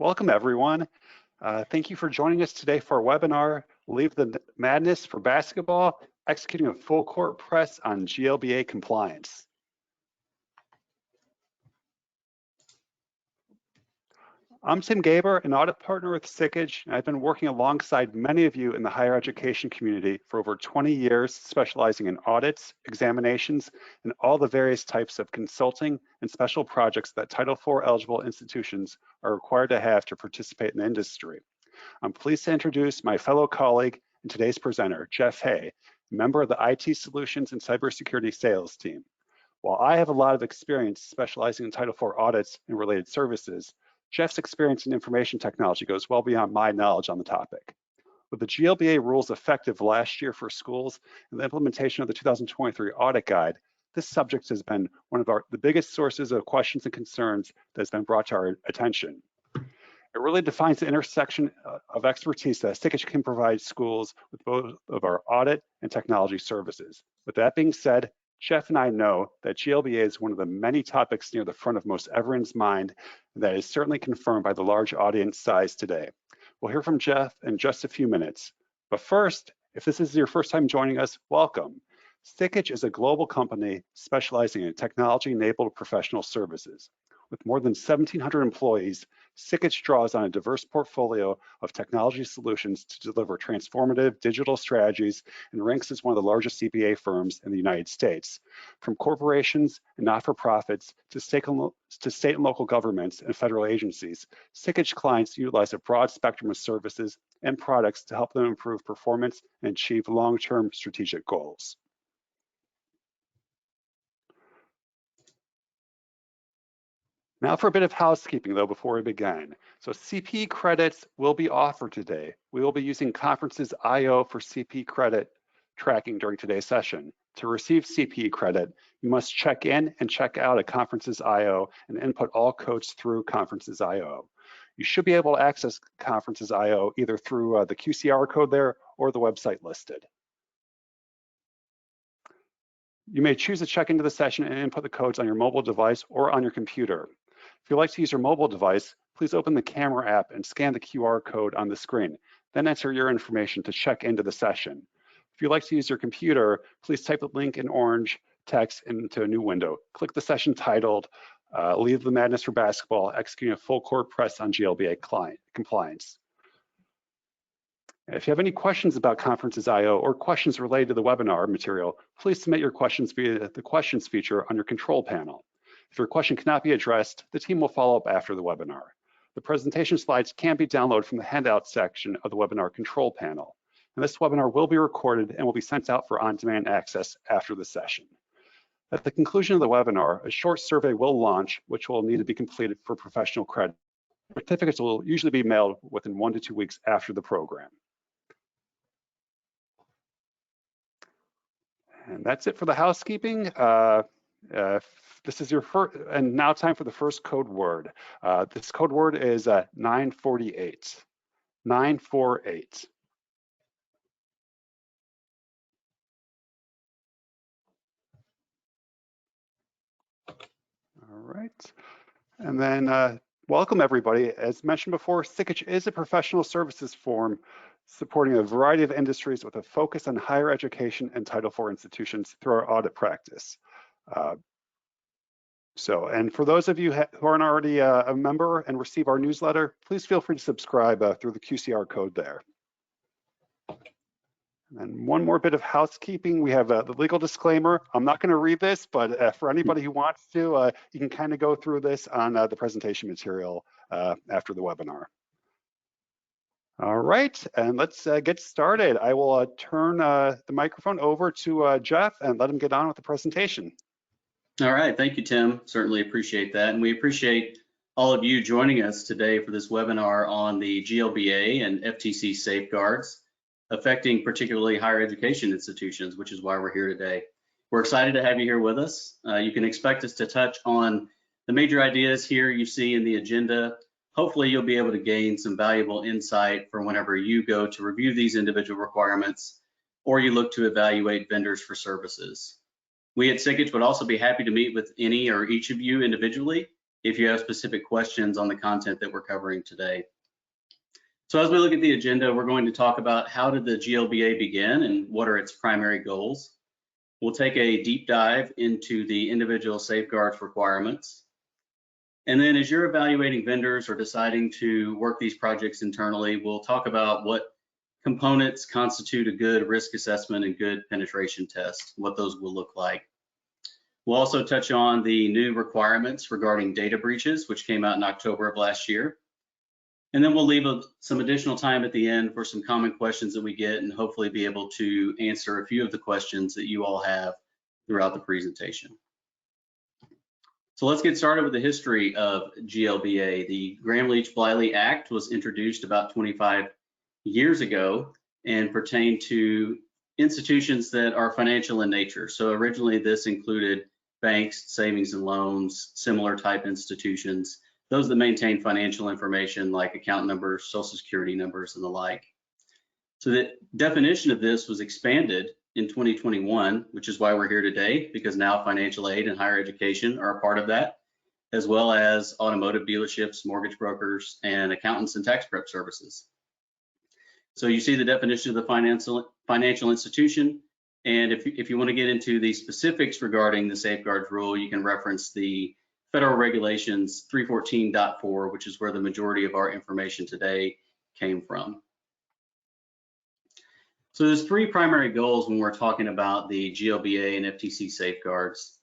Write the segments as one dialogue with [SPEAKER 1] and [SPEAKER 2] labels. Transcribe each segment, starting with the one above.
[SPEAKER 1] Welcome everyone. Thank you for joining us today for our webinar, Leave the Madness for Basketball, Executing a Full Court Press on GLBA Compliance. I'm Tim Gaber, an audit partner with Sikich, and I've been working alongside many of you in the higher education community for over 20 years, specializing in audits, examinations, and all the various types of consulting and special projects that Title IV eligible institutions are required to have to participate in the industry. I'm pleased to introduce my fellow colleague and today's presenter, Jeff Hay, member of the IT Solutions and Cybersecurity Sales team. While I have a lot of experience specializing in Title IV audits and related services, Jeff's experience in information technology goes well beyond my knowledge on the topic. With the GLBA rules effective last year for schools and the implementation of the 2023 audit guide, this subject has been one of the biggest sources of questions and concerns that's been brought to our attention. It really defines the intersection of expertise that Sikich can provide schools with both of our audit and technology services. With that being said, Jeff and I know that GLBA is one of the many topics near the front of most everyone's mind, and that is certainly confirmed by the large audience size today. We'll hear from Jeff in just a few minutes. But first, if this is your first time joining us, welcome. Sikich is a global company specializing in technology-enabled professional services. With more than 1,700 employees, Sikich draws on a diverse portfolio of technology solutions to deliver transformative digital strategies and ranks as one of the largest CPA firms in the United States. From corporations and not-for-profits to state and local governments and federal agencies, Sikich clients utilize a broad spectrum of services and products to help them improve performance and achieve long-term strategic goals. Now for a bit of housekeeping though before we begin. So CP credits will be offered today. We will be using Conferences IO for CP credit tracking during today's session. To receive CP credit, you must check in and check out at Conferences IO and input all codes through Conferences IO. You should be able to access Conferences IO either through the QCR code there or the website listed. You may choose to check into the session and input the codes on your mobile device or on your computer. If you'd like to use your mobile device, please open the camera app and scan the QR code on the screen. Then enter your information to check into the session. If you'd like to use your computer, please type the link in orange text into a new window. Click the session titled, Leave the Madness for Basketball, Executing a Full Court Press on GLBA Compliance. If you have any questions about Conferences IO or questions related to the webinar material, please submit your questions via the questions feature on your control panel. If your question cannot be addressed, the team will follow up after the webinar. The presentation slides can be downloaded from the handout section of the webinar control panel. And this webinar will be recorded and will be sent out for on-demand access after the session. At the conclusion of the webinar, a short survey will launch, which will need to be completed for professional credit. Certificates will usually be mailed within 1 to 2 weeks after the program. And that's it for the housekeeping. This is your first, and now time for the first code word. This code word is 948. 948. All right, and then welcome everybody. As mentioned before, Sikich is a professional services firm supporting a variety of industries with a focus on higher education and Title IV institutions through our audit practice. And for those of you who aren't already a member and receive our newsletter, please feel free to subscribe through the QCR code there. And one more bit of housekeeping. We have the legal disclaimer. I'm not going to read this, but for anybody who wants to, you can kind of go through this on the presentation material after the webinar. All right, and let's get started. I will turn the microphone over to Jeff and let him get on with the presentation.
[SPEAKER 2] All right, thank you, Tim. Certainly appreciate that. And we appreciate all of you joining us today for this webinar on the GLBA and FTC safeguards affecting particularly higher education institutions, which is why we're here today. We're excited to have you here with us. You can expect us to touch on the major ideas here you see in the agenda. Hopefully you'll be able to gain some valuable insight for whenever you go to review these individual requirements or you look to evaluate vendors for services. We at Sikich would also be happy to meet with any or each of you individually if you have specific questions on the content that we're covering today. So as we look at the agenda, we're going to talk about how did the GLBA begin and what are its primary goals. We'll take a deep dive into the individual safeguards requirements. And then as you're evaluating vendors or deciding to work these projects internally, we'll talk about what components constitute a good risk assessment and good penetration test, what those will look like. We'll also touch on the new requirements regarding data breaches, which came out in October of last year. And then we'll leave some additional time at the end for some common questions that we get and hopefully be able to answer a few of the questions that you all have throughout the presentation. So let's get started with the history of GLBA. The Gramm-Leach-Bliley Act was introduced about 25 years ago and pertained to institutions that are financial in nature. So originally this included banks, savings and loans, similar type institutions, those that maintain financial information like account numbers, social security numbers, and the like. So the definition of this was expanded in 2021, which is why we're here today, because now financial aid and higher education are a part of that, as well as automotive dealerships, mortgage brokers, and accountants and tax prep services. So you see the definition of the financial institution, and if you want to get into the specifics regarding the safeguards rule, you can reference the Federal Regulations 314.4, which is where the majority of our information today came from. So there's three primary goals when we're talking about the GLBA and FTC safeguards.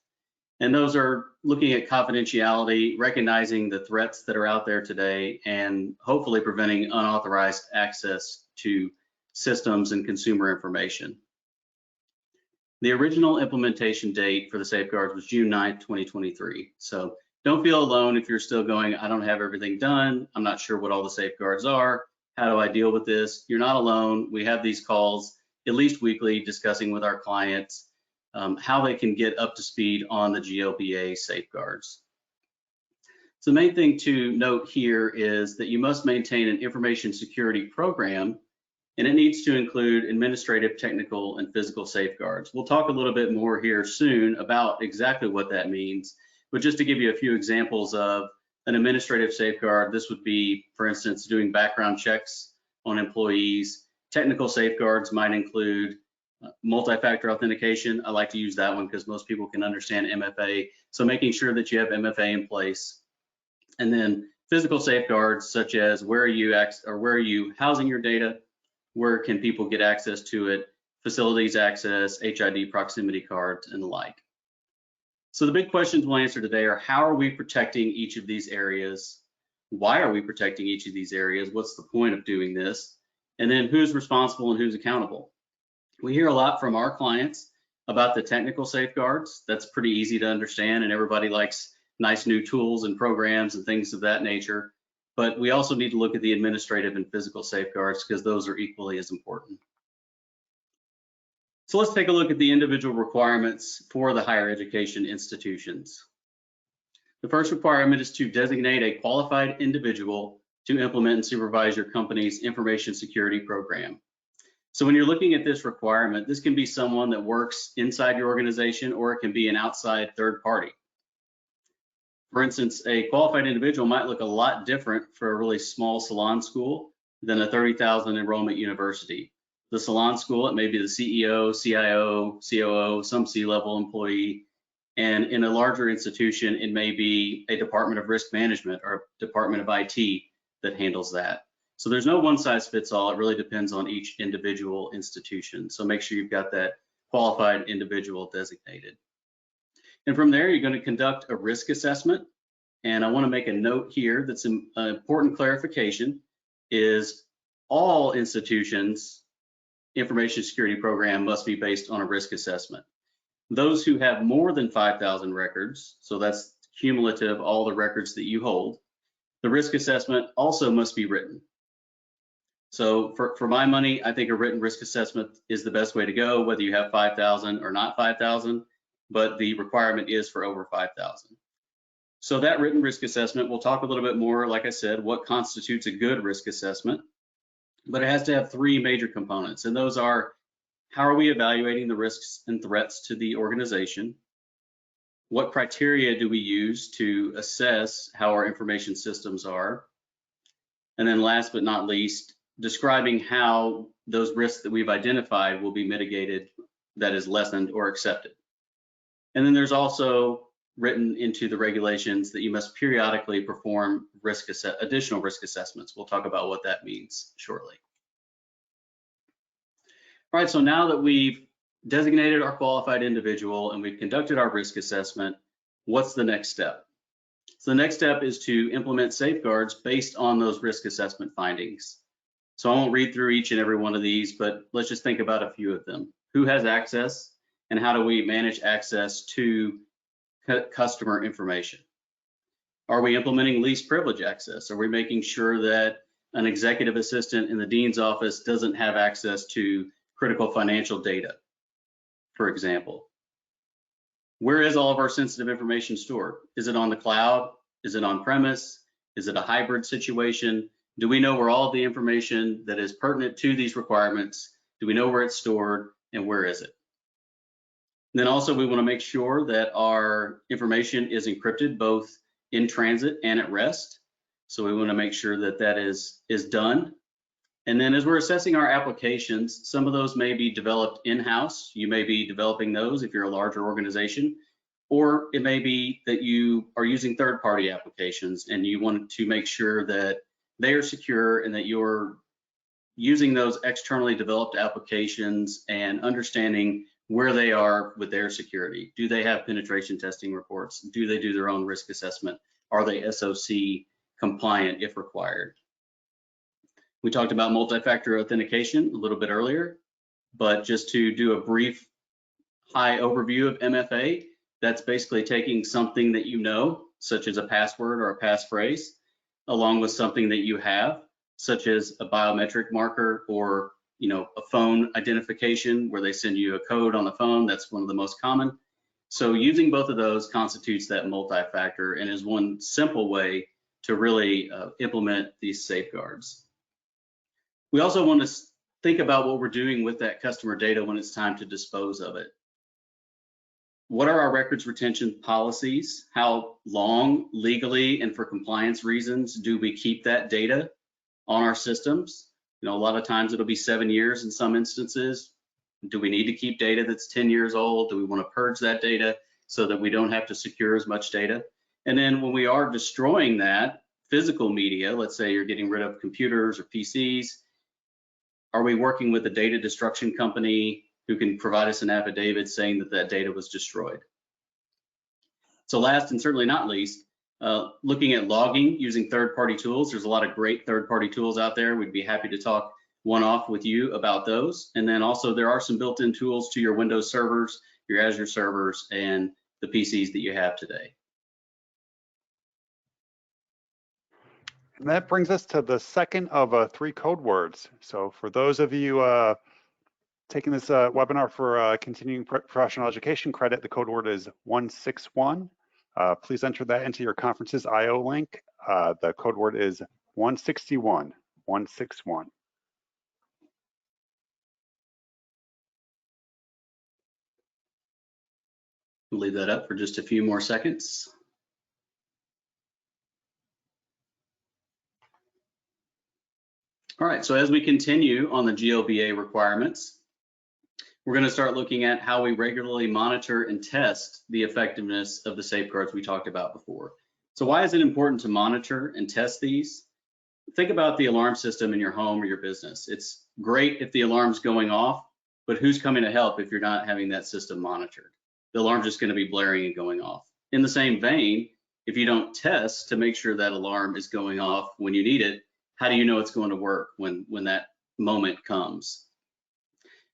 [SPEAKER 2] And those are looking at confidentiality, recognizing the threats that are out there today, and hopefully preventing unauthorized access to systems and consumer information. The original implementation date for the safeguards was June 9th, 2023. So don't feel alone if you're still going, I don't have everything done. I'm not sure what all the safeguards are. How do I deal with this? You're not alone. We have these calls at least weekly discussing with our clients how they can get up to speed on the GLBA safeguards. So the main thing to note here is that you must maintain an information security program, and it needs to include administrative, technical, and physical safeguards. We'll talk a little bit more here soon about exactly what that means, but just to give you a few examples of an administrative safeguard, this would be, for instance, doing background checks on employees. Technical safeguards might include multi-factor authentication. I like to use that one because most people can understand MFA. So making sure that you have MFA in place. And then physical safeguards such as where are you housing your data? Where can people get access to it? Facilities access, HID proximity cards, and the like. So the big questions we'll answer today are how are we protecting each of these areas? Why are we protecting each of these areas? What's the point of doing this? And then who's responsible and who's accountable? We hear a lot from our clients about the technical safeguards. That's pretty easy to understand, and everybody likes nice new tools and programs and things of that nature. But we also need to look at the administrative and physical safeguards because those are equally as important. So let's take a look at the individual requirements for the higher education institutions. The first requirement is to designate a qualified individual to implement and supervise your company's information security program. So when you're looking at this requirement, this can be someone that works inside your organization, or it can be an outside third party. For instance, a qualified individual might look a lot different for a really small salon school than a 30,000 enrollment university. The salon school, it may be the CEO, CIO, COO, some C-level employee, and in a larger institution, it may be a Department of Risk Management or a Department of IT that handles that. So there's no one size fits all. It really depends on each individual institution. So make sure you've got that qualified individual designated. And from there, you're going to conduct a risk assessment. And I want to make a note here that's an important clarification is all institutions' information security program must be based on a risk assessment. Those who have more than 5,000 records, so that's cumulative, all the records that you hold, the risk assessment also must be written. So for my money, I think a written risk assessment is the best way to go, whether you have 5,000 or not 5,000, but the requirement is for over 5,000. So that written risk assessment, we'll talk a little bit more, like I said, what constitutes a good risk assessment, but it has to have three major components, and those are how are we evaluating the risks and threats to the organization? What criteria do we use to assess how our information systems are? And then last but not least, describing how those risks that we've identified will be mitigated, that is lessened or accepted. And then there's also written into the regulations that you must periodically perform additional risk assessments. We'll talk about what that means shortly. All right, so now that we've designated our qualified individual and we've conducted our risk assessment, what's the next step? So the next step is to implement safeguards based on those risk assessment findings. So I won't read through each and every one of these, but let's just think about a few of them. Who has access, and how do we manage access to customer information? Are we implementing least privilege access? Are we making sure that an executive assistant in the dean's office doesn't have access to critical financial data, for example? Where is all of our sensitive information stored? Is it on the cloud? Is it on premise? Is it a hybrid situation? Do we know where all of the information that is pertinent to these requirements, do we know where it's stored and where is it? And then also we want to make sure that our information is encrypted both in transit and at rest. So we want to make sure that that is done. And then as we're assessing our applications, some of those may be developed in-house. You may be developing those if you're a larger organization, or it may be that you are using third-party applications and you want to make sure that they are secure and that you're using those externally developed applications and understanding where they are with their security. Do they have penetration testing reports? Do they do their own risk assessment? Are they SOC compliant if required? We talked about multi-factor authentication a little bit earlier, but just to do a brief high overview of MFA, that's basically taking something that you know, such as a password or a passphrase, along with something that you have, such as a biometric marker or a phone identification where they send you a code on the phone. That's one of the most common. So using both of those constitutes that multi-factor and is one simple way to really implement these safeguards. We also want to think about what we're doing with that customer data when it's time to dispose of it. What are our records retention policies? How long legally and for compliance reasons do we keep that data on our systems? A lot of times it'll be 7 years in some instances. Do we need to keep data that's 10 years old? Do we want to purge that data so that we don't have to secure as much data? And then when we are destroying that physical media, let's say you're getting rid of computers or PCs, are we working with a data destruction company who can provide us an affidavit saying that that data was destroyed? So last and certainly not least, looking at logging using third-party tools. There's a lot of great third-party tools out there. We'd be happy to talk one-off with you about those. And then also there are some built-in tools to your Windows servers, your Azure servers, and the PCs that you have today.
[SPEAKER 1] And that brings us to the second of 3 code words. So for those of you taking this webinar for continuing professional education credit, the code word is 161. Please enter that into your conference's IO link. The code word is 161, 161.
[SPEAKER 2] We'll leave that up for just a few more seconds. All right, so as we continue on the GLBA requirements, we're going to start looking at how we regularly monitor and test the effectiveness of the safeguards we talked about before. So why is it important to monitor and test these? Think about the alarm system in your home or your business. It's great if the alarm's going off, but who's coming to help if you're not having that system monitored? The alarm's just going to be blaring and going off. In the same vein, if you don't test to make sure that alarm is going off when you need it, how do you know it's going to work when that moment comes?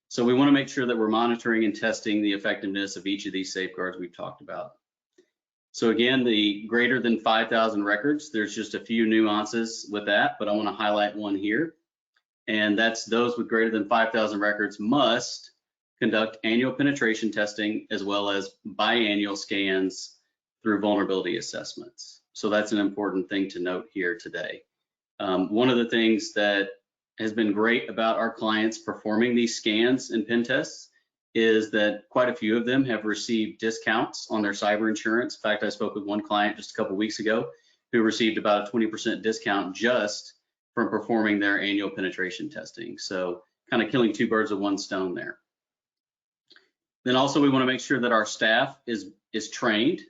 [SPEAKER 2] So we want to make sure that we're monitoring and testing the effectiveness of each of these safeguards we've talked about. So again, the greater than 5,000 records, there's just a few nuances with that, but I want to highlight one here. And that's those with greater than 5,000 records must conduct annual penetration testing as well as biannual scans through vulnerability assessments. So that's an important thing to note here today. One of the things that has been great about our clients performing these scans and pen tests is that quite a few of them have received discounts on their cyber insurance. In fact, I spoke with one client just a couple weeks ago who received about a 20% discount just from performing their annual penetration testing. So kind of killing two birds with one stone there. Then also we want to make sure that our staff is trained.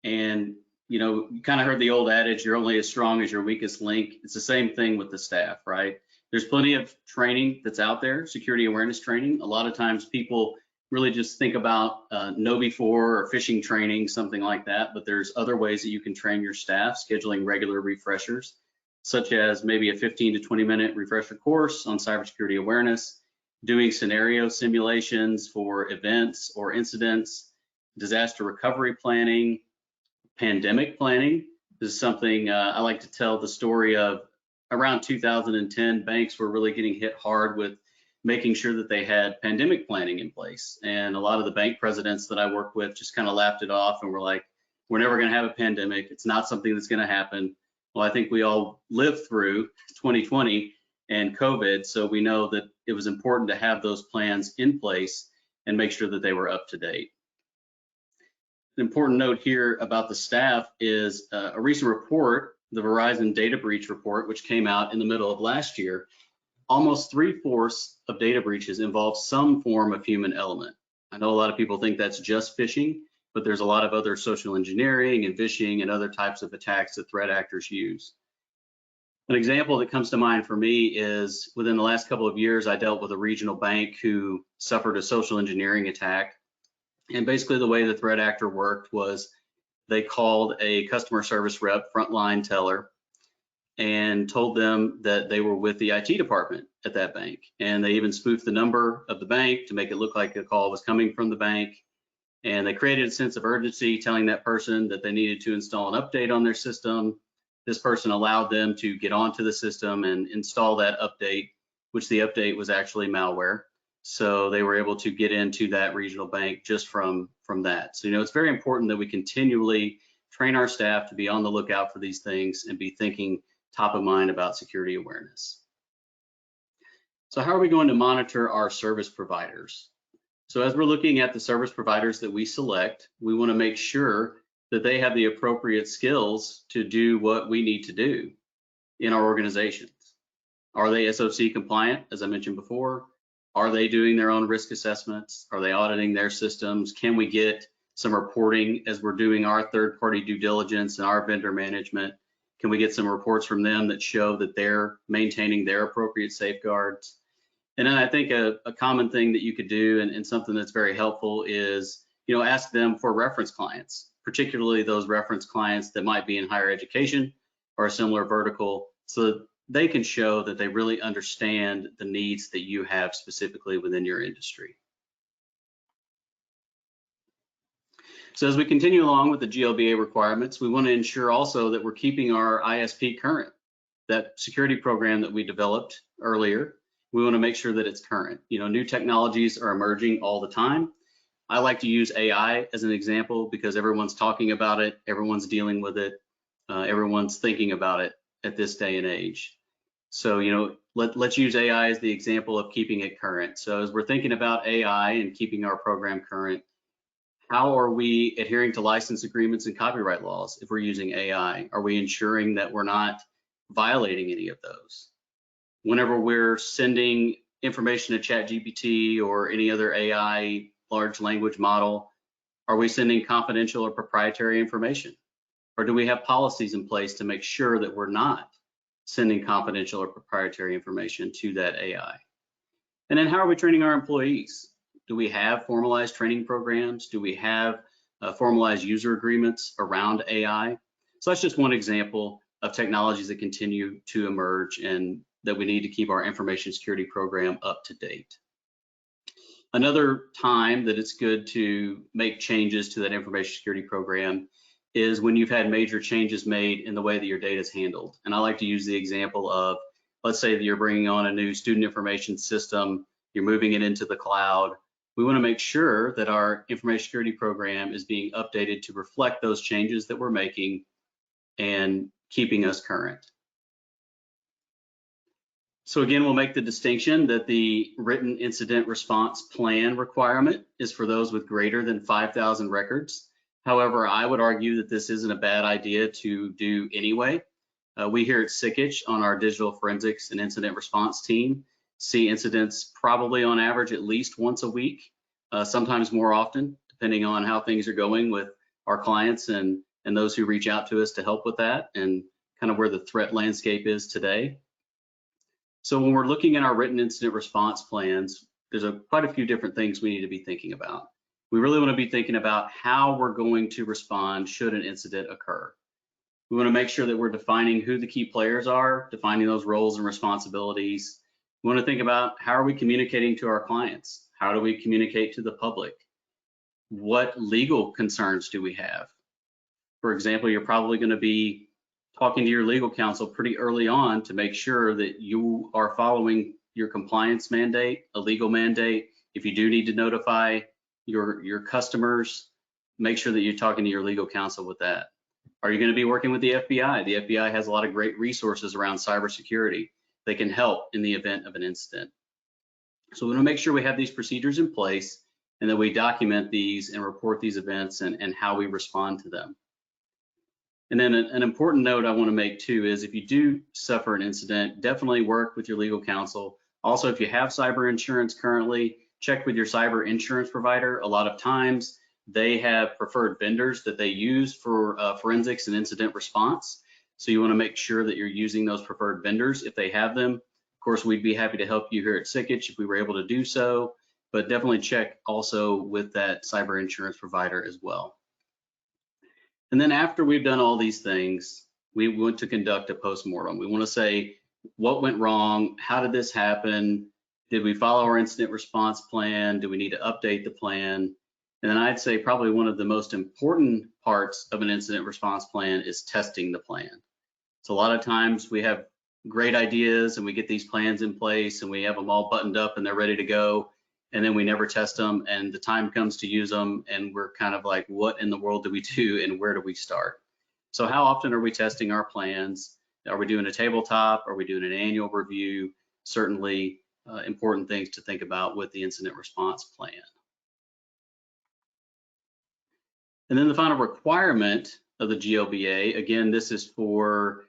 [SPEAKER 2] And you kind of heard the old adage, you're only as strong as your weakest link. It's the same thing with the staff, right? There's plenty of training that's out there, security awareness training. A lot of times people really just think about KnowBe4 or phishing training, something like that, but there's other ways that you can train your staff, scheduling regular refreshers, such as maybe a 15 to 20-minute refresher course on cybersecurity awareness, doing scenario simulations for events or incidents, disaster recovery planning, pandemic planning. This is something I like to tell the story of. Around 2010, banks were really getting hit hard with making sure that they had pandemic planning in place. And a lot of the bank presidents that I work with just kind of laughed it off and were like, we're never going to have a pandemic. It's not something that's going to happen. Well, I think we all lived through 2020 and COVID, so we know that it was important to have those plans in place and make sure that they were up to date. An important note here about the staff is a recent report, the Verizon data breach report, which came out in the middle of last year. Almost 3/4 of data breaches involve some form of human element. I know a lot of people think that's just phishing, but there's a lot of other social engineering and phishing and other types of attacks that threat actors use. An example that comes to mind for me is within the last couple of years, I dealt with a regional bank who suffered a social engineering attack. And basically the way the threat actor worked was they called a customer service rep, frontline teller, and told them that they were with the IT department at that bank. And they even spoofed the number of the bank to make it look like a call was coming from the bank. And they created a sense of urgency, telling that person that they needed to install an update on their system. This person allowed them to get onto the system and install that update, which the update was actually malware. So they were able to get into that regional bank just from that. So, it's very important that we continually train our staff to be on the lookout for these things and be thinking top of mind about security awareness. So how are we going to monitor our service providers? So as we're looking at the service providers that we select, we want to make sure that they have the appropriate skills to do what we need to do in our organizations. Are they SOC compliant, as I mentioned before? Are they doing their own risk assessments? Are they auditing their systems? Can we get some reporting as we're doing our third-party due diligence and our vendor management? Can we get some reports from them that show that they're maintaining their appropriate safeguards? And then I think a common thing that you could do and something that's very helpful is, ask them for reference clients, particularly those reference clients that might be in higher education or a similar vertical, so that they can show that they really understand the needs that you have specifically within your industry. So as we continue along with the GLBA requirements, we want to ensure also that we're keeping our ISP current. That security program that we developed earlier, we want to make sure that it's current. New technologies are emerging all the time. I like to use AI as an example because everyone's talking about it, everyone's dealing with it, everyone's thinking about it at this day and age. So, let's use AI as the example of keeping it current. So as we're thinking about AI and keeping our program current, how are we adhering to license agreements and copyright laws if we're using AI? Are we ensuring that we're not violating any of those? Whenever we're sending information to ChatGPT or any other AI large language model, are we sending confidential or proprietary information? Or do we have policies in place to make sure that we're not sending confidential or proprietary information to that AI? And then how are we training our employees? Do we have formalized training programs? Do we have formalized user agreements around AI? So that's just one example of technologies that continue to emerge and that we need to keep our information security program up to date. Another time that it's good to make changes to that information security program is when you've had major changes made in the way that your data is handled. And I like to use the example of, let's say that you're bringing on a new student information system, you're moving it into the cloud. We want to make sure that our information security program is being updated to reflect those changes that we're making and keeping us current. So again, we'll make the distinction that the written incident response plan requirement is for those with greater than 5,000 records. However, I would argue that this isn't a bad idea to do anyway. We here at Sikich on our digital forensics and incident response team see incidents probably on average at least once a week, sometimes more often, depending on how things are going with our clients and those who reach out to us to help with that and kind of where the threat landscape is today. So when we're looking at our written incident response plans, there's quite a few different things we need to be thinking about. We really want to be thinking about how we're going to respond should an incident occur. We want to make sure that we're defining who the key players are, defining those roles and responsibilities. We want to think about how are we communicating to our clients? How do we communicate to the public? What legal concerns do we have? For example, you're probably going to be talking to your legal counsel pretty early on to make sure that you are following your compliance mandate, a legal mandate. If you do need to notify your customers, make sure that you're talking to your legal counsel with that. Are you going to be working with the FBI? The FBI has a lot of great resources around cybersecurity. They can help in the event of an incident. So we want to make sure we have these procedures in place and that we document these and report these events and how we respond to them. And then an important note I want to make too is if you do suffer an incident, definitely work with your legal counsel. Also, if you have cyber insurance currently, check with your cyber insurance provider. A lot of times they have preferred vendors that they use for forensics and incident response. So you want to make sure that you're using those preferred vendors if they have them. Of course, we'd be happy to help you here at Sikich if we were able to do so, but definitely check also with that cyber insurance provider as well. And then after we've done all these things, we want to conduct a postmortem. We want to say what went wrong, how did this happen, did we follow our incident response plan, do we need to update the plan? And then I'd say probably one of the most important parts of an incident response plan is testing the plan. So a lot of times we have great ideas and we get these plans in place and we have them all buttoned up and they're ready to go. And then we never test them and the time comes to use them and we're kind of like, what in the world do we do and where do we start? So how often are we testing our plans? Are we doing a tabletop? Are we doing an annual review? Certainly important things to think about with the incident response plan. And then the final requirement of the GLBA, again, this is for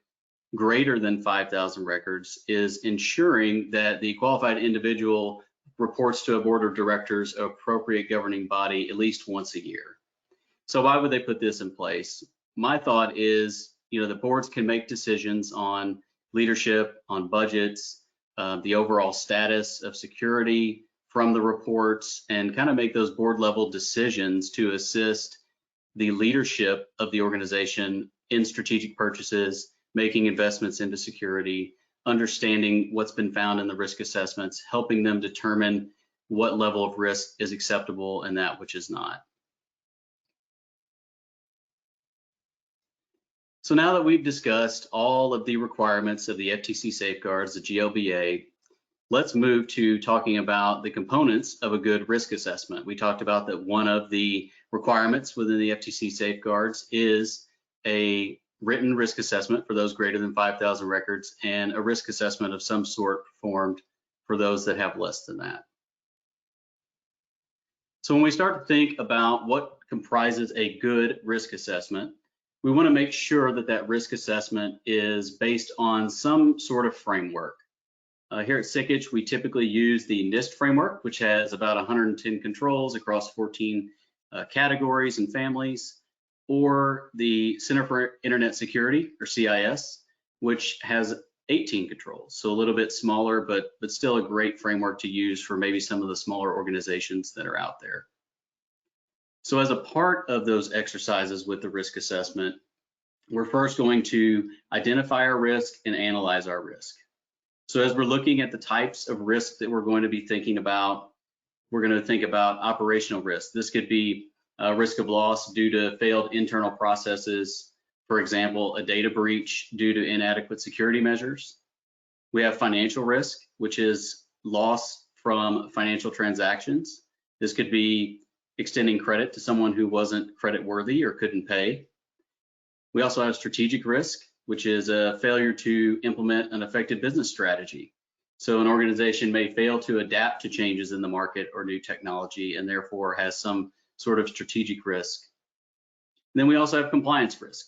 [SPEAKER 2] greater than 5,000 records, is ensuring that the qualified individual reports to a board of directors, an appropriate governing body, at least once a year. So why would they put this in place? My thought is, the boards can make decisions on leadership, on budgets, the overall status of security from the reports, and kind of make those board level decisions to assist the leadership of the organization in strategic purchases, making investments into security, understanding what's been found in the risk assessments, helping them determine what level of risk is acceptable and that which is not. So now that we've discussed all of the requirements of the FTC safeguards, the GLBA, let's move to talking about the components of a good risk assessment. We talked about that one of the requirements within the FTC safeguards is a written risk assessment for those greater than 5,000 records and a risk assessment of some sort performed for those that have less than that. So when we start to think about what comprises a good risk assessment, we want to make sure that that risk assessment is based on some sort of framework. Here at Sikich, we typically use the NIST framework, which has about 110 controls across 14 categories and families, or the Center for Internet Security, or CIS, which has 18 controls. So a little bit smaller, but still a great framework to use for maybe some of the smaller organizations that are out there. So as a part of those exercises with the risk assessment, we're first going to identify our risk and analyze our risk. So as we're looking at the types of risk that we're going to be thinking about, we're going to think about operational risk. This could be a risk of loss due to failed internal processes, for example, a data breach due to inadequate security measures. We have financial risk, which is loss from financial transactions. This could be extending credit to someone who wasn't credit worthy or couldn't pay. We also have strategic risk, which is a failure to implement an effective business strategy. So an organization may fail to adapt to changes in the market or new technology and therefore has some sort of strategic risk. And then we also have compliance risk.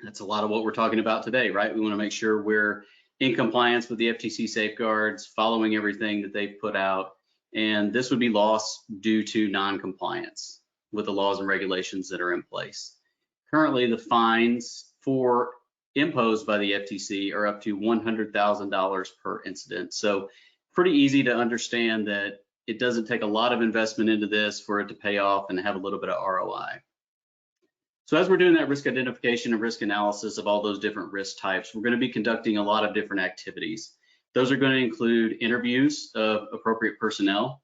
[SPEAKER 2] That's a lot of what we're talking about today, right? We want to make sure we're in compliance with the FTC safeguards, following everything that they've put out. And this would be loss due to non-compliance with the laws and regulations that are in place. Currently, the fines imposed by the FTC are up to $100,000 per incident. So pretty easy to understand that it doesn't take a lot of investment into this for it to pay off and have a little bit of ROI. So as we're doing that risk identification and risk analysis of all those different risk types, we're going to be conducting a lot of different activities. Those are going to include interviews of appropriate personnel,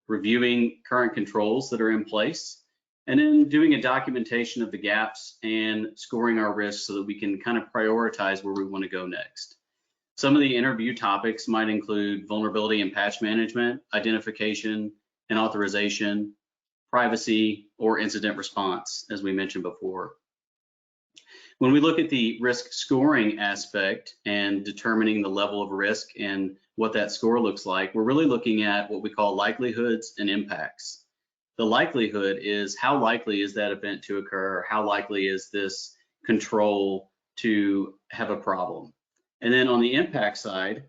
[SPEAKER 2] reviewing current controls that are in place, and then doing a documentation of the gaps and scoring our risks so that we can kind of prioritize where we want to go next. Some of the interview topics might include vulnerability and patch management, identification and authorization, privacy, or incident response, as we mentioned before. When we look at the risk scoring aspect and determining the level of risk and what that score looks like, we're really looking at what we call likelihoods and impacts. The likelihood is how likely is that event to occur? How likely is this control to have a problem? And then on the impact side,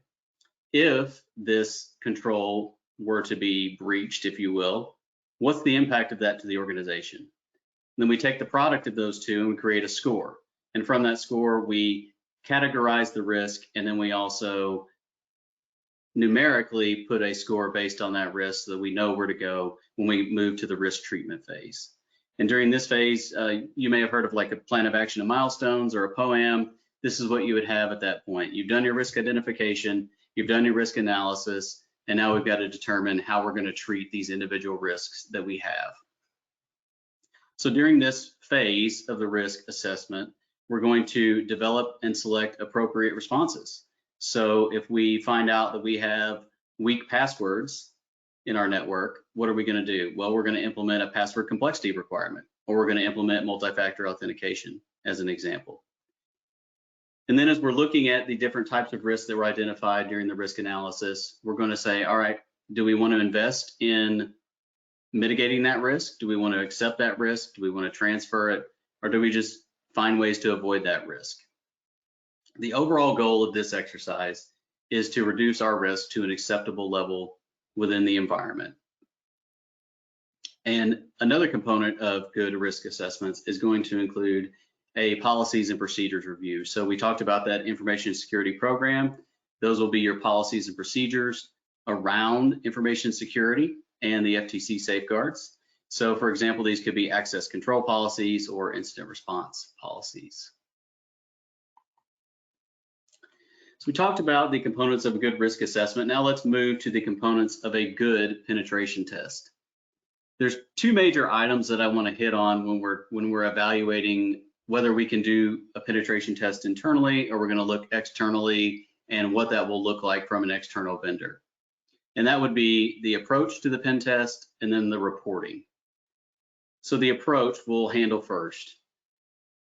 [SPEAKER 2] if this control were to be breached, if you will, what's the impact of that to the organization? And then we take the product of those two and we create a score. And from that score, we categorize the risk, and then we also numerically put a score based on that risk so that we know where to go when we move to the risk treatment phase. And during this phase, you may have heard of like a plan of action and milestones or a POAM. This is what you would have at that point. You've done your risk identification, you've done your risk analysis, and now we've got to determine how we're going to treat these individual risks that we have. So during this phase of the risk assessment, we're going to develop and select appropriate responses. So if we find out that we have weak passwords in our network, what are we going to do? Well, we're going to implement a password complexity requirement, or we're going to implement multi-factor authentication as an example. And then as we're looking at the different types of risks that were identified during the risk analysis, we're going to say, all right, do we want to invest in mitigating that risk? Do we want to accept that risk? Do we want to transfer it? Or do we just find ways to avoid that risk? The overall goal of this exercise is to reduce our risk to an acceptable level within the environment. And another component of good risk assessments is going to include a policies and procedures review. So we talked about that information security program. Those will be your policies and procedures around information security and the FTC safeguards. So for example, these could be access control policies or incident response policies. So we talked about the components of a good risk assessment. Now let's move to the components of a good penetration test. There's two major items that I want to hit on when we're evaluating whether we can do a penetration test internally or we're going to look externally and what that will look like from an external vendor. And that would be the approach to the pen test and then the reporting. So the approach we'll handle first.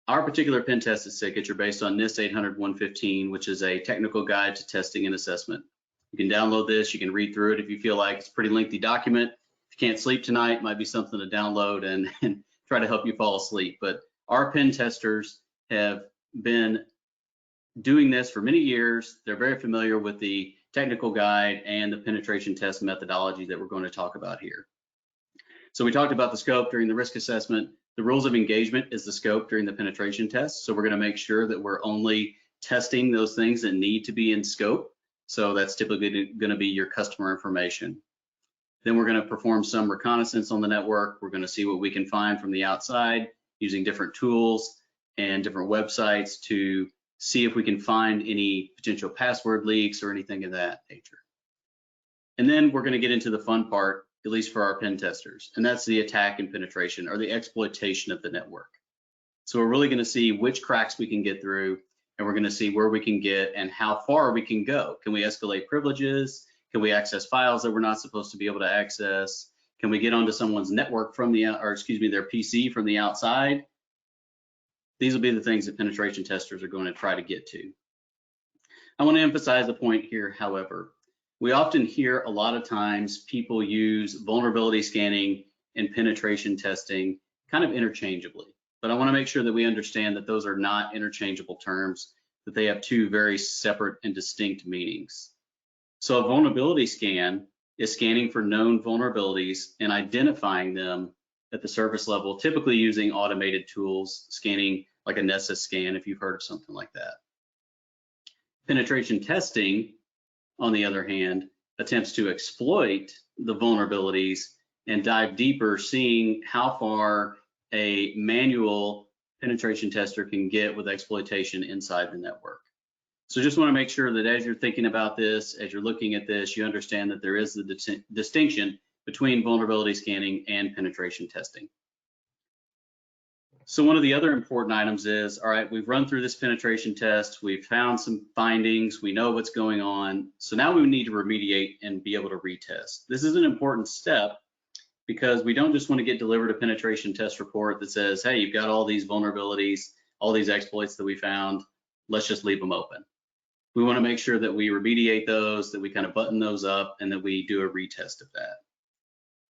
[SPEAKER 2] Our particular pen tests at Sikich are based on NIST 800-115, which is a technical guide to testing and assessment. You can download this, you can read through it if you feel like it's a pretty lengthy document. If you can't sleep tonight, it might be something to download and try to help you fall asleep. But our pen testers have been doing this for many years. They're very familiar with the technical guide and the penetration test methodology that we're going to talk about here. So we talked about the scope during the risk assessment. The rules of engagement is the scope during the penetration test. So we're going to make sure that we're only testing those things that need to be in scope. So that's typically going to be your customer information. Then we're going to perform some reconnaissance on the network. We're going to see what we can find from the outside using different tools and different websites to see if we can find any potential password leaks or anything of that nature. And then we're going to get into the fun part, at least for our pen testers, and that's the attack and penetration, or the exploitation of the network. So we're really going to see which cracks we can get through, and we're going to see where we can get and how far we can go. Can we escalate privileges? Can we access files that we're not supposed to be able to access? Can we get onto someone's network from their PC from the outside? These will be the things that penetration testers are going to try to get to. I want to emphasize a point here, however. We often hear a lot of times people use vulnerability scanning and penetration testing kind of interchangeably. But I want to make sure that we understand that those are not interchangeable terms, that they have two very separate and distinct meanings. So a vulnerability scan is scanning for known vulnerabilities and identifying them at the surface level, typically using automated tools, scanning like a Nessus scan, if you've heard of something like that. Penetration testing, on the other hand, attempts to exploit the vulnerabilities and dive deeper, seeing how far a manual penetration tester can get with exploitation inside the network. So just want to make sure that as you're thinking about this, as you're looking at this, you understand that there is the distinction between vulnerability scanning and penetration testing. So one of the other important items is, all right, we've run through this penetration test, we've found some findings, we know what's going on. So now we need to remediate and be able to retest. This is an important step because we don't just want to get delivered a penetration test report that says, hey, you've got all these vulnerabilities, all these exploits that we found, let's just leave them open. We want to make sure that we remediate those, that we kind of button those up, and that we do a retest of that.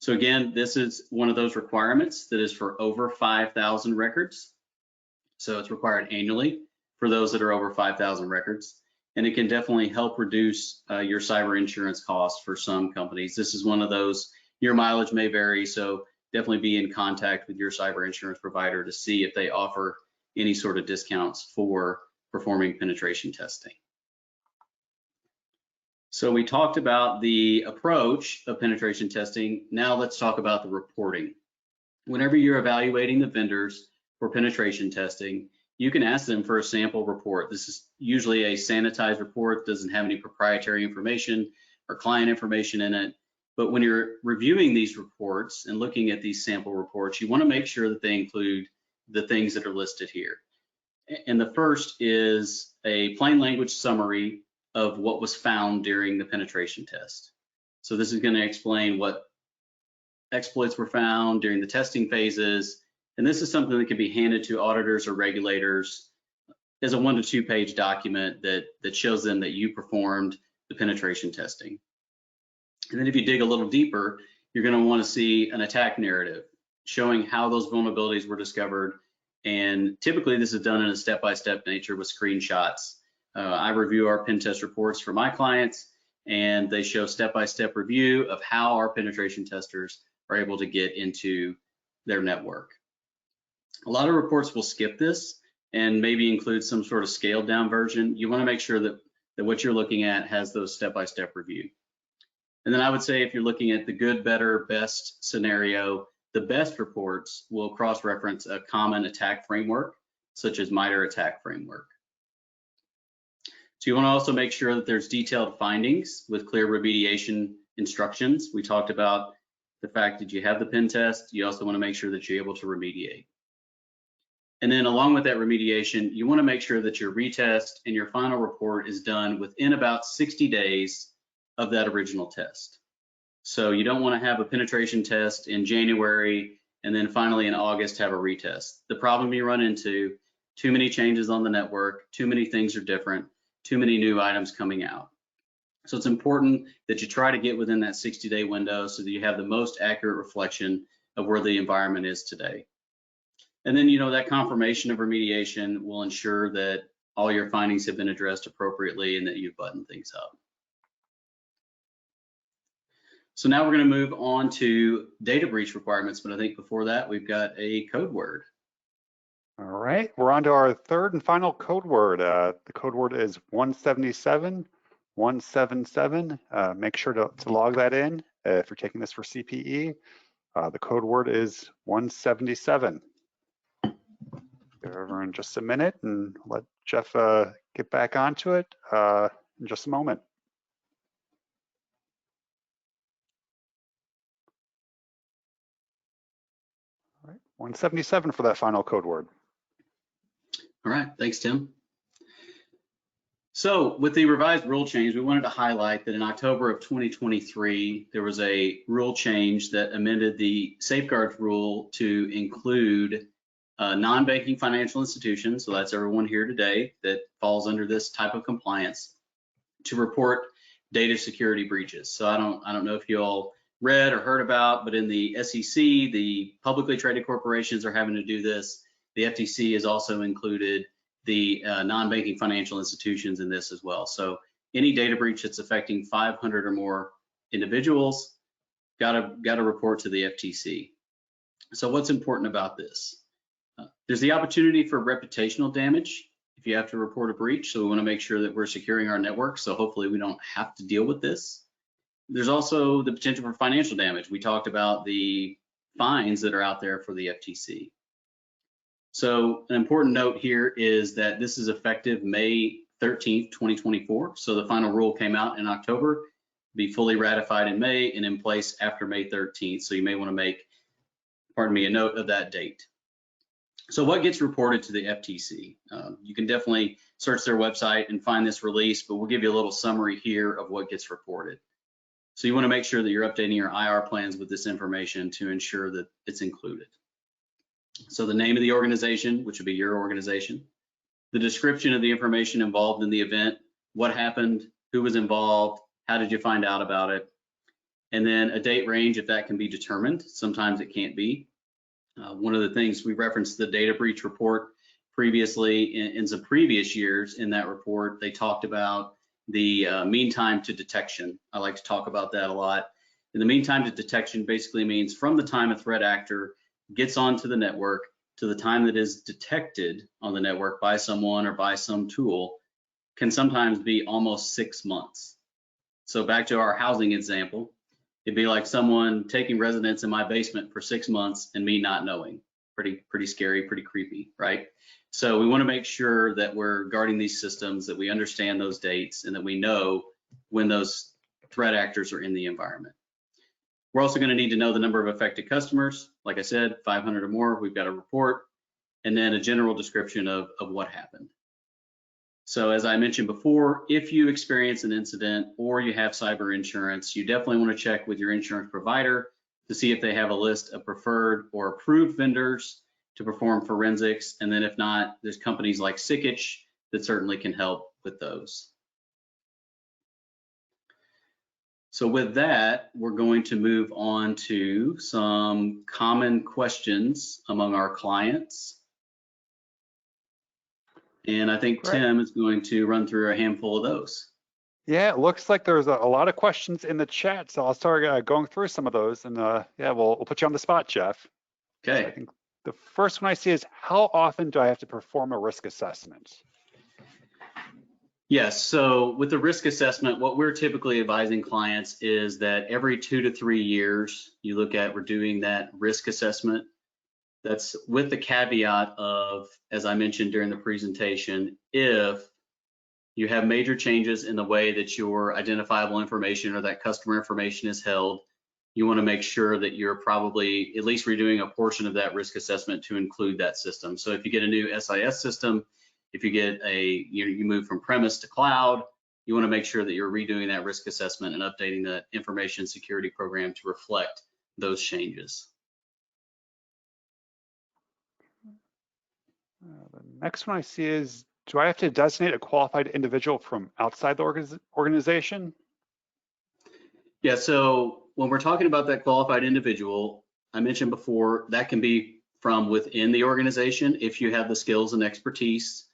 [SPEAKER 2] So again, this is one of those requirements that is for over 5,000 records. So it's required annually for those that are over 5,000 records. And it can definitely help reduce your cyber insurance costs for some companies. This is one of those, your mileage may vary, so definitely be in contact with your cyber insurance provider to see if they offer any sort of discounts for performing penetration testing. So we talked about the approach of penetration testing. Now let's talk about the reporting. Whenever you're evaluating the vendors for penetration testing, you can ask them for a sample report. This is usually a sanitized report, doesn't have any proprietary information or client information in it. But when you're reviewing these reports and looking at these sample reports, you want to make sure that they include the things that are listed here. And the first is a plain language summary of what was found during the penetration test. So this is going to explain what exploits were found during the testing phases. And this is something that can be handed to auditors or regulators as a 1 to 2 page document that shows them that you performed the penetration testing. And then if you dig a little deeper, you're going to want to see an attack narrative showing how those vulnerabilities were discovered. And typically this is done in a step-by-step nature with screenshots. I review our pen test reports for my clients, and they show step-by-step review of how our penetration testers are able to get into their network. A lot of reports will skip this and maybe include some sort of scaled down version. You want to make sure that what you're looking at has those step-by-step review. And then I would say if you're looking at the good, better, best scenario, the best reports will cross-reference a common attack framework, such as MITRE ATT&CK framework. So you want to also make sure that there's detailed findings with clear remediation instructions. We talked about the fact that you have the pen test. You also want to make sure that you're able to remediate. And then along with that remediation, you want to make sure that your retest and your final report is done within about 60 days of that original test. So you don't want to have a penetration test in January and then finally in August have a retest. The problem you run into, too many changes on the network, too many things are different, too many new items coming out. So it's important that you try to get within that 60-day window so that you have the most accurate reflection of where the environment is today. And then, that confirmation of remediation will ensure that all your findings have been addressed appropriately and that you've buttoned things up. So now we're going to move on to data breach requirements, but I think before that, we've got a code word.
[SPEAKER 1] All right, we're on to our third and final code word. The code word is 177177. Make sure to log that in if you're taking this for CPE. The code word is 177. Give everyone just a minute and let Jeff get back onto it in just a moment. All right, 177 for that final code word.
[SPEAKER 2] All right, thanks, Tim. So with the revised rule change, we wanted to highlight that in October of 2023, there was a rule change that amended the safeguards rule to include non-banking financial institutions. So that's everyone here today that falls under this type of compliance. to report data security breaches. So I don't know if you all read or heard about, but in the SEC, the publicly traded corporations are having to do this. The FTC has also included the non-banking financial institutions in this as well. So any data breach that's affecting 500 or more individuals, got to report to the FTC. So what's important about this? There's the opportunity for reputational damage if you have to report a breach. So we want to make sure that we're securing our network. So hopefully we don't have to deal with this. There's also the potential for financial damage. We talked about the fines that are out there for the FTC. So an important note here is that this is effective May 13th, 2024. So the final rule came out in October, be fully ratified in May and in place after May 13th. So you may want to make, pardon me, a note of that date. So what gets reported to the FTC? You can definitely search their website and find this release, but we'll give you a little summary here of what gets reported. So you want to make sure that you're updating your IR plans with this information to ensure that it's included. So the name of the organization, which would be your organization, the description of the information involved in the event, what happened, who was involved, how did you find out about it, and then a date range if that can be determined. Sometimes it can't be. One of the things we referenced the data breach report previously in some previous years in that report, they talked about the mean time to detection. I like to talk about that a lot. And the mean time to detection basically means from the time a threat actor gets onto the network to the time that is detected on the network by someone or by some tool can sometimes be almost 6 months. So back to our housing example, it'd be like someone taking residence in my basement for 6 months and me not knowing. Pretty scary, pretty creepy, right? So we want to make sure that we're guarding these systems, that we understand those dates, and that we know when those threat actors are in the environment. We're also going to need to know the number of affected customers. Like I said, 500 or more, we've got a report, and then a general description of what happened. So as I mentioned before, if you experience an incident or you have cyber insurance, you definitely want to check with your insurance provider to see if they have a list of preferred or approved vendors to perform forensics. And then if not, there's companies like Sikich that certainly can help with those. So with that, we're going to move on to some common questions among our clients. And I think
[SPEAKER 1] Great.
[SPEAKER 2] Tim is going to run through a handful of those.
[SPEAKER 1] Yeah, it looks like there's a lot of questions in the chat, so I'll start going through some of those, and yeah, we'll put you on the spot, Jeff.
[SPEAKER 2] Okay.
[SPEAKER 1] So I think the first one I see is, how often do I have to perform a risk assessment?
[SPEAKER 2] Yes, so with the risk assessment, what we're typically advising clients is that every 2 to 3 years, you look at redoing that risk assessment. That's with the caveat of, as I mentioned during the presentation, if you have major changes in the way that your identifiable information or that customer information is held, you want to make sure that you're probably at least redoing a portion of that risk assessment to include that system. So if you get a new SIS system, if you get you move from premise to cloud, you want to make sure that you're redoing that risk assessment and updating the information security program to reflect those changes.
[SPEAKER 1] The next one I see is, do I have to designate a qualified individual from outside the organization?
[SPEAKER 2] Yeah, so when we're talking about that qualified individual, I mentioned before, that can be from within the organization if you have the skills and expertise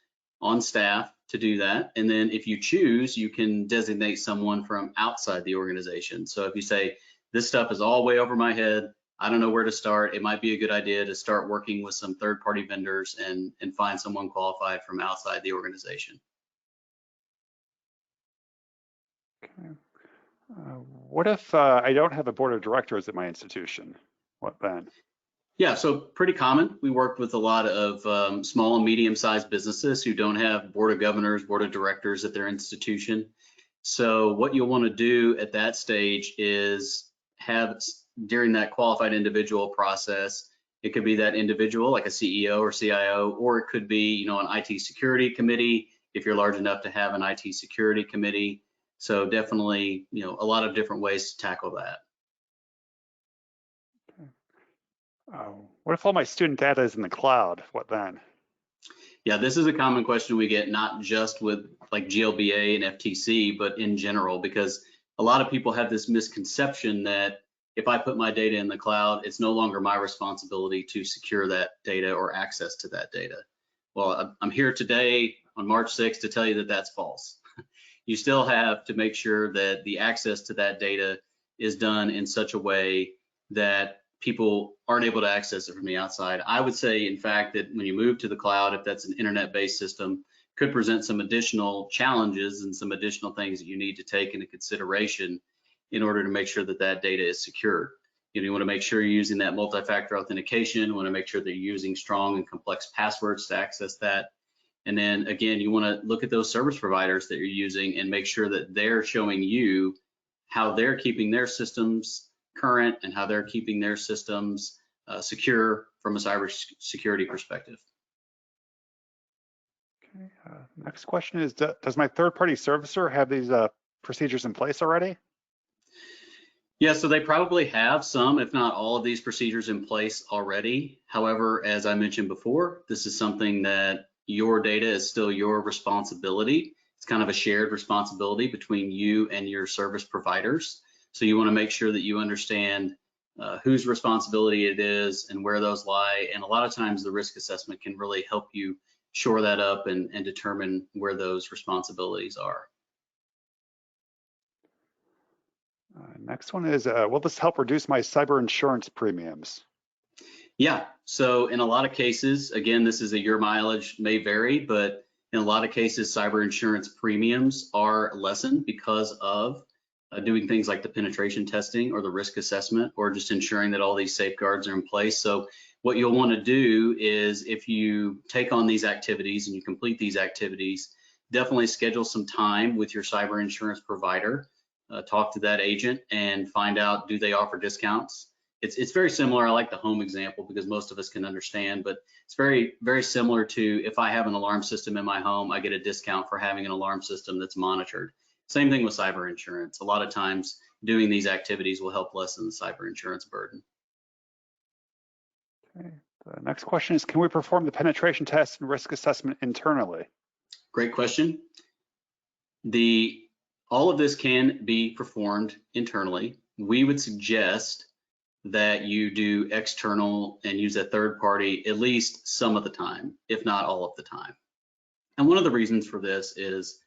[SPEAKER 2] on staff to do that. And then if you choose, you can designate someone from outside the organization. So if you say, this stuff is all way over my head, I don't know where to start, it might be a good idea to start working with some third-party vendors and find someone qualified from outside the organization.
[SPEAKER 1] Okay. What if I don't have a board of directors at my institution? What then?
[SPEAKER 2] Yeah, so pretty common. We work with a lot of small and medium-sized businesses who don't have board of governors, board of directors at their institution. So what you'll want to do at that stage is have, during that qualified individual process, it could be that individual like a CEO or CIO, or it could be, an IT security committee if you're large enough to have an IT security committee. So definitely, a lot of different ways to tackle that.
[SPEAKER 1] What if all my student data is in the cloud? What then?
[SPEAKER 2] Yeah, this is a common question we get, not just with like GLBA and FTC, but in general, because a lot of people have this misconception that if I put my data in the cloud, it's no longer my responsibility to secure that data or access to that data. Well, I'm here today on March 6th to tell you that that's false. You still have to make sure that the access to that data is done in such a way that people aren't able to access it from the outside. I would say, in fact, that when you move to the cloud, if that's an internet-based system, could present some additional challenges and some additional things that you need to take into consideration in order to make sure that that data is secured. You want to make sure you're using that multi-factor authentication. You want to make sure that you're using strong and complex passwords to access that. And then again, you want to look at those service providers that you're using and make sure that they're showing you how they're keeping their systems current and how they're keeping their systems secure from a cybersecurity perspective.
[SPEAKER 1] Okay. Next question is, does my third-party servicer have these procedures in place already?
[SPEAKER 2] Yeah, so they probably have some, if not all of these procedures in place already. However, as I mentioned before, this is something that your data is still your responsibility. It's kind of a shared responsibility between you and your service providers. So you want to make sure that you understand whose responsibility it is and where those lie. And a lot of times the risk assessment can really help you shore that up and determine where those responsibilities are.
[SPEAKER 1] Next one is, will this help reduce my cyber insurance premiums?
[SPEAKER 2] Yeah, so in a lot of cases, again, this is your mileage may vary, but in a lot of cases, cyber insurance premiums are lessened because of doing things like the penetration testing or the risk assessment, or just ensuring that all these safeguards are in place. So what you'll want to do is, if you take on these activities and you complete these activities, definitely schedule some time with your cyber insurance provider. Talk to that agent and find out, do they offer discounts? It's very similar. I like the home example because most of us can understand, but it's very, very similar to if I have an alarm system in my home, I get a discount for having an alarm system that's monitored. Same thing with cyber insurance. A lot of times doing these activities will help lessen the cyber insurance burden.
[SPEAKER 1] Okay. The next question is, can we perform the penetration test and risk assessment internally?
[SPEAKER 2] Great question. All of this can be performed internally. We would suggest that you do external and use a third party at least some of the time, if not all of the time. And one of the reasons for this is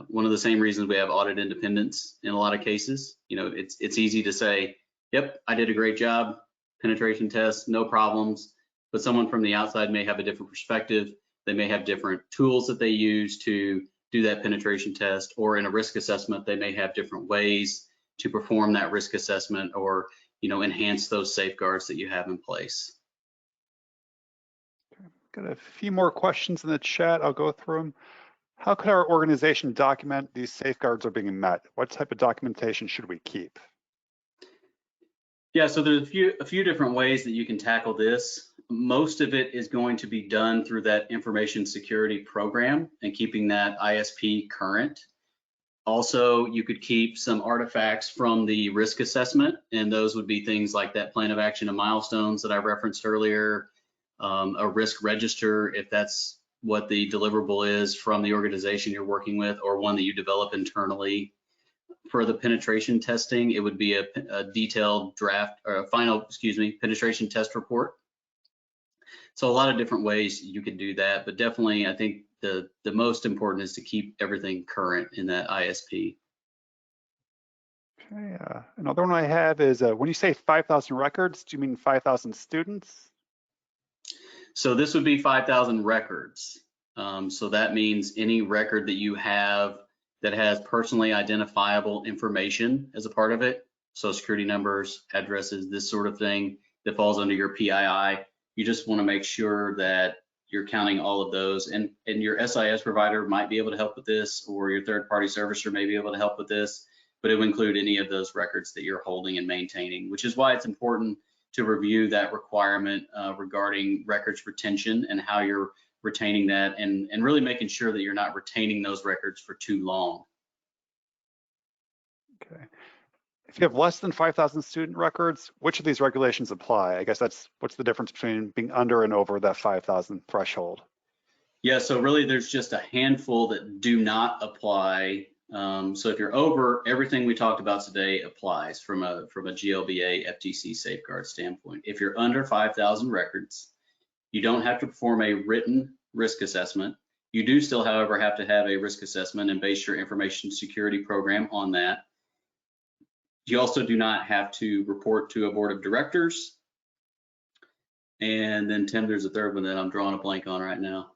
[SPEAKER 2] one of the same reasons we have audit independence in a lot of cases. It's easy to say, yep, I did a great job, penetration test, no problems, but someone from the outside may have a different perspective. They may have different tools that they use to do that penetration test, or in a risk assessment, they may have different ways to perform that risk assessment or enhance those safeguards that you have in place.
[SPEAKER 1] Got a few more questions in the chat. I'll go through them. How could our organization document these safeguards are being met? What type of documentation should we keep?
[SPEAKER 2] Yeah, so there's a few different ways that you can tackle this. Most of it is going to be done through that information security program and keeping that ISP current. Also, you could keep some artifacts from the risk assessment, and those would be things like that plan of action and milestones that I referenced earlier, a risk register, if that's what the deliverable is from the organization you're working with, or one that you develop internally. For the penetration testing, it would be a detailed draft or a final, penetration test report. So a lot of different ways you could do that, but definitely I think the most important is to keep everything current in that ISP.
[SPEAKER 1] Okay, another one I have is, when you say 5,000 records, do you mean 5,000 students?
[SPEAKER 2] So this would be 5,000 records. So that means any record that you have that has personally identifiable information as a part of it, Social Security numbers, addresses, this sort of thing that falls under your PII. You just want to make sure that you're counting all of those, and your SIS provider might be able to help with this, or your third-party servicer may be able to help with this, but it will include any of those records that you're holding and maintaining, which is why it's important to review that requirement regarding records retention and how you're retaining that, and really making sure that you're not retaining those records for too long.
[SPEAKER 1] Okay. If you have less than 5,000 student records, which of these regulations apply? I guess what's the difference between being under and over that 5,000 threshold?
[SPEAKER 2] Yeah, so really there's just a handful that do not apply. So if you're over, everything we talked about today applies from a GLBA FTC safeguard standpoint. If you're under 5,000 records, you don't have to perform a written risk assessment. You do still, however, have to have a risk assessment and base your information security program on that. You also do not have to report to a board of directors. And then Tim, there's a third one that I'm drawing a blank on right now.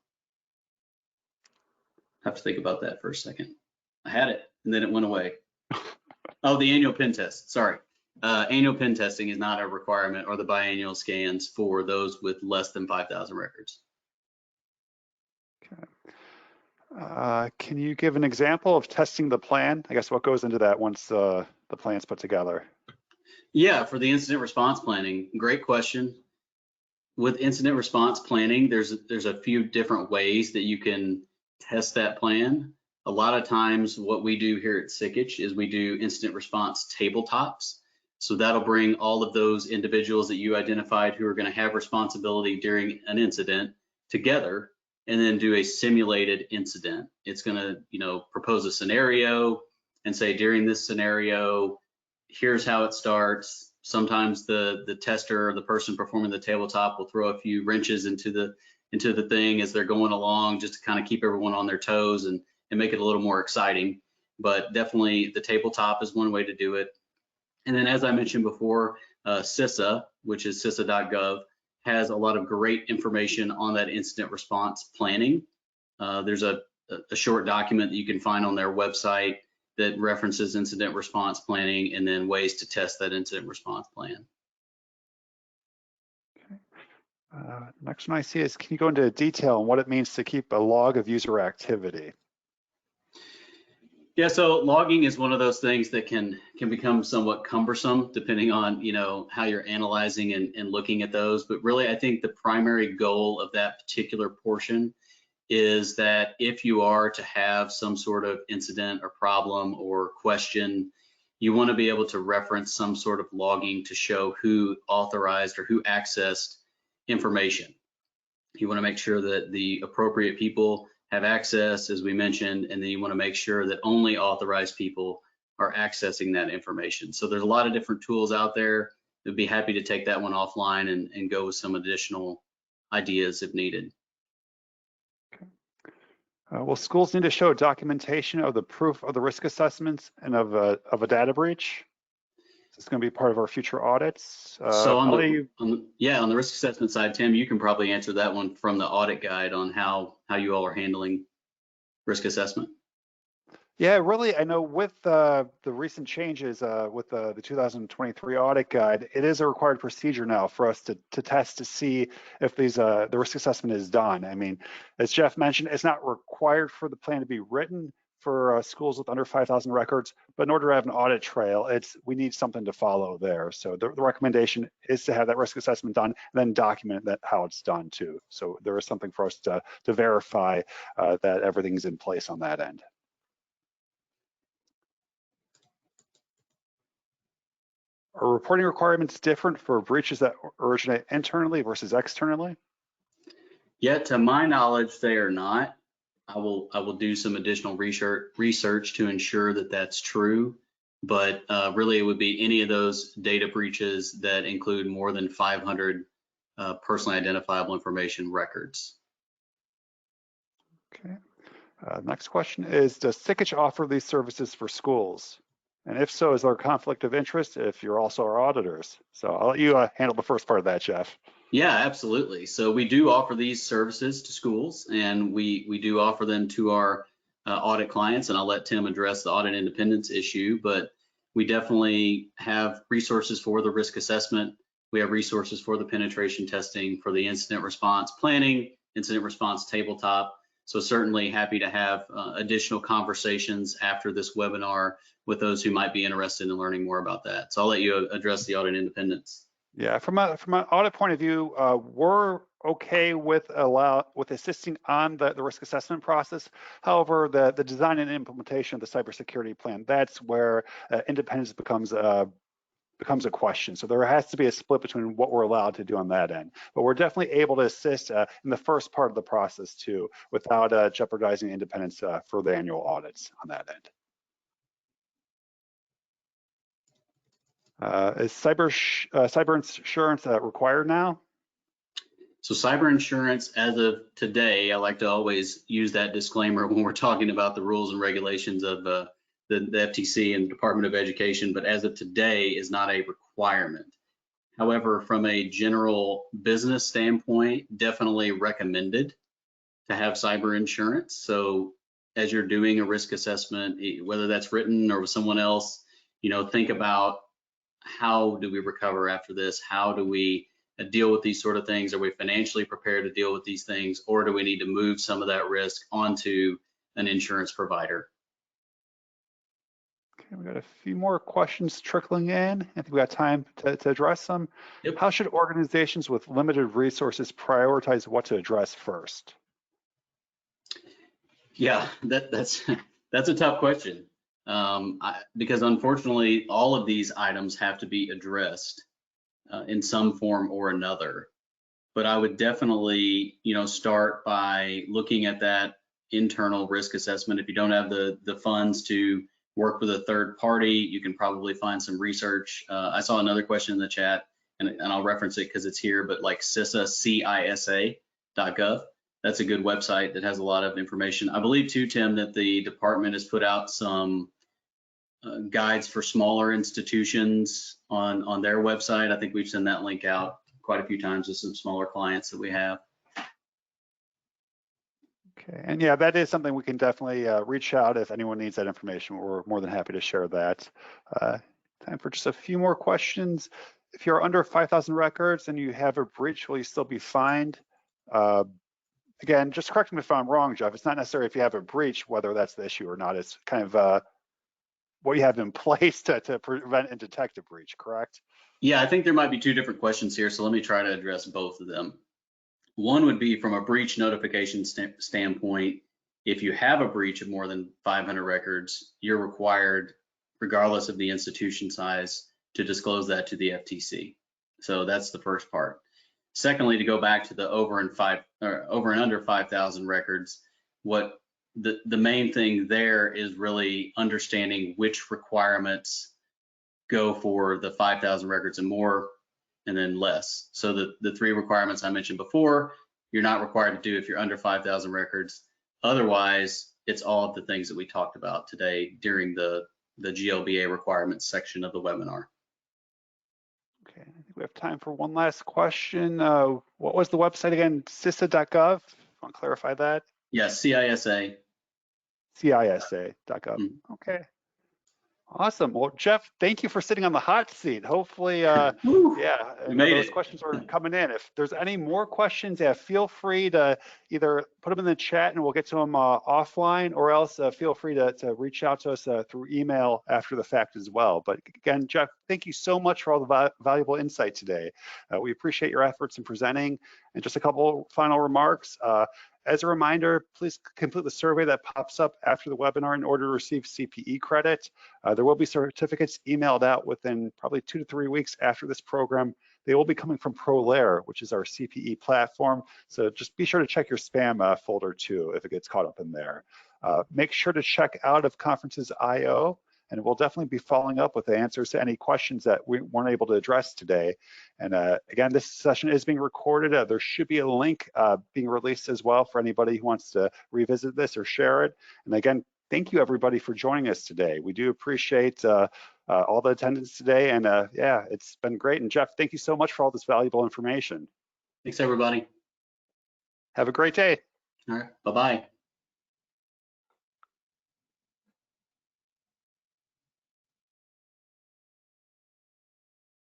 [SPEAKER 2] I have to think about that for a second. I had it and then it went away. Oh, the annual pen test, sorry. Annual pen testing is not a requirement, or the biannual scans for those with less than 5,000 records.
[SPEAKER 1] Okay. Can you give an example of testing the plan? I guess what goes into that once the plan's put together?
[SPEAKER 2] Yeah, for the incident response planning, great question. With incident response planning, there's a few different ways that you can test that plan. A lot of times what we do here at Sikich is we do incident response tabletops. So that'll bring all of those individuals that you identified who are going to have responsibility during an incident together, and then do a simulated incident. It's going to, propose a scenario and say, during this scenario, here's how it starts. Sometimes the tester or the person performing the tabletop will throw a few wrenches into the thing as they're going along, just to kind of keep everyone on their toes and make it a little more exciting. But definitely the tabletop is one way to do it. And then, as I mentioned before, CISA, which is CISA.gov, has a lot of great information on that incident response planning. There's a short document that you can find on their website that references incident response planning and then ways to test that incident response plan.
[SPEAKER 1] Okay. Next one I see is, can you go into detail on what it means to keep a log of user activity?
[SPEAKER 2] Yeah, so logging is one of those things that can become somewhat cumbersome depending on how you're analyzing and looking at those. But really, I think the primary goal of that particular portion is that if you are to have some sort of incident or problem or question, you want to be able to reference some sort of logging to show who authorized or who accessed information. You want to make sure that the appropriate people have access, as we mentioned, and then you want to make sure that only authorized people are accessing that information. So there's a lot of different tools out there. We'd be happy to take that one offline and go with some additional ideas if needed.
[SPEAKER 1] Will schools need to show documentation of the proof of the risk assessments and of a data breach? Is this going to be part of our future audits?
[SPEAKER 2] So on the risk assessment side, Tim, you can probably answer that one from the audit guide on how you all are handling risk assessment.
[SPEAKER 1] Yeah, really, I know with the recent changes with the 2023 audit guide, it is a required procedure now for us to test to see if the risk assessment is done. I mean, as Jeff mentioned, it's not required for the plan to be written for schools with under 5,000 records, but in order to have an audit trail, we need something to follow there. So the recommendation is to have that risk assessment done and then document how it's done too. So there is something for us to verify that everything's in place on that end. Are reporting requirements different for breaches that originate internally versus externally?
[SPEAKER 2] Yeah, to my knowledge, they are not. I will do some additional research to ensure that that's true, but really it would be any of those data breaches that include more than 500 personally identifiable information records.
[SPEAKER 1] Okay. Next question is, does Sikich offer these services for schools? And if so, is there a conflict of interest if you're also our auditors? So I'll let you handle the first part of that, Jeff.
[SPEAKER 2] Yeah, absolutely. So we do offer these services to schools, and we do offer them to our audit clients, and I'll let Tim address the audit independence issue, but we definitely have resources for the risk assessment. We have resources for the penetration testing, for the incident response planning, incident response tabletop. So certainly happy to have additional conversations after this webinar with those who might be interested in learning more about that. So I'll let you address the audit independence.
[SPEAKER 1] Yeah, from an audit point of view, we're okay with assisting on the risk assessment process. However, the design and implementation of the cybersecurity plan, that's where independence becomes becomes a question. So there has to be a split between what we're allowed to do on that end. But we're definitely able to assist in the first part of the process too, without jeopardizing independence for the annual audits on that end. Is cyber insurance required now?
[SPEAKER 2] So cyber insurance, as of today, I like to always use that disclaimer when we're talking about the rules and regulations of the FTC and Department of Education, but as of today is not a requirement. However, from a general business standpoint, definitely recommended to have cyber insurance. So as you're doing a risk assessment, whether that's written or with someone else, think about how do we recover after this? How do we deal with these sort of things? Are we financially prepared to deal with these things, or do we need to move some of that risk onto an insurance provider?
[SPEAKER 1] Okay, we got a few more questions trickling in. I think we got time to address them.
[SPEAKER 2] Yep.
[SPEAKER 1] How should organizations with limited resources prioritize what to address first?
[SPEAKER 2] Yeah, that's a tough question because unfortunately, all of these items have to be addressed in some form or another. But I would definitely, start by looking at that internal risk assessment. If you don't have the funds to work with a third party, you can probably find some research. I saw another question in the chat, and I'll reference it because it's here, but like CISA.gov. That's a good website that has a lot of information. I believe too, Tim, that the department has put out some guides for smaller institutions on their website. I think we've sent that link out quite a few times with some smaller clients that we have.
[SPEAKER 1] Okay, and yeah, that is something we can definitely reach out if anyone needs that information. We're more than happy to share that. Time for just a few more questions. If you're under 5,000 records and you have a breach, will you still be fined? Again, just correct me if I'm wrong, Jeff. It's not necessarily if you have a breach, whether that's the issue or not. It's kind of what you have in place to prevent and detect a breach, correct?
[SPEAKER 2] Yeah, I think there might be two different questions here, so let me try to address both of them. One would be from a breach notification standpoint. If you have a breach of more than 500 records, you're required, regardless of the institution size, to disclose that to the FTC. So that's the first part. Secondly, to go back to the over and under 5,000 records, what the main thing there is really understanding which requirements go for the 5,000 records and more, and then less. So the three requirements I mentioned before, you're not required to do if you're under 5,000 records. Otherwise, it's all of the things that we talked about today during the GLBA requirements section of the webinar.
[SPEAKER 1] Okay, I think we have time for one last question. What was the website again? CISA.gov? Want to clarify that?
[SPEAKER 2] Yes, CISA.
[SPEAKER 1] CISA.gov. Okay. Awesome. Well, Jeff, thank you for sitting on the hot seat. Hopefully, yeah, those questions are coming in. If there's any more questions, yeah, feel free to either put them in the chat and we'll get to them offline, or else feel free to reach out to us through email after the fact as well. But again, Jeff, thank you so much for all the valuable insight today. We appreciate your efforts in presenting. And just a couple final remarks. As a reminder, please complete the survey that pops up after the webinar in order to receive CPE credit. There will be certificates emailed out within probably 2 to 3 weeks after this program. They will be coming from ProLayer, which is our CPE platform. So just be sure to check your spam folder too if it gets caught up in there. Make sure to check out of Conferences.io, and we'll definitely be following up with the answers to any questions that we weren't able to address today. And again, this session is being recorded. There should be a link being released as well for anybody who wants to revisit this or share it. And again, thank you everybody for joining us today. We do appreciate all the attendance today, and yeah, it's been great. And Jeff, thank you so much for all this valuable information.
[SPEAKER 2] Thanks, everybody.
[SPEAKER 1] Have a great day.
[SPEAKER 2] All right, bye-bye.